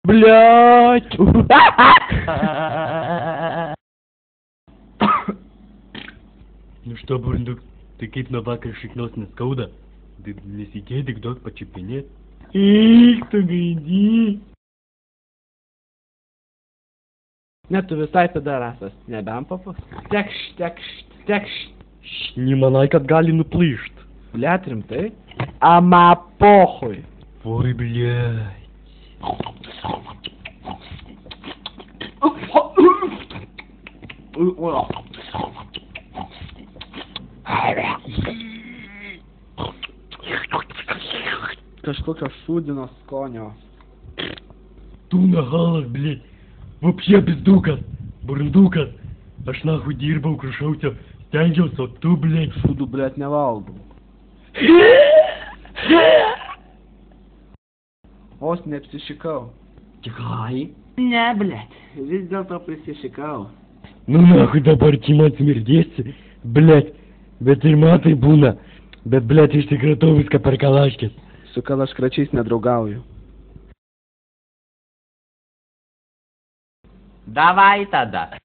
Блять! Nu что, бурундук, ты kaip nuo vakar šiknos neskauda? Nesikėjai tik duok pačiupinėt? Eik tu gaidį! Ne, tu visai pedarasas, nebent papus. Tekšt. Nemanai, kad gali nuplyšt? Blet, rimtai? Ama pohui. Oi, blėt. Kažkokio šūdino skonio. Tu nahalas, blėt. Вообще пиздуkas, burindukas. Aš nahui dirbau, krušausiu, stengiausi, o tu, blėt. Šūdų, blet, nevalgau. Vos neapsišikau. Tikrai? Ne, blet, vis dėlto prisišikau. Nu nahui dabar čia smirdėsi, blėt. Bet ir matai būna. Bet, blėt, išsikratau viską per kalaškės. Su kalaškračiais nedraugauju. Давай тогда.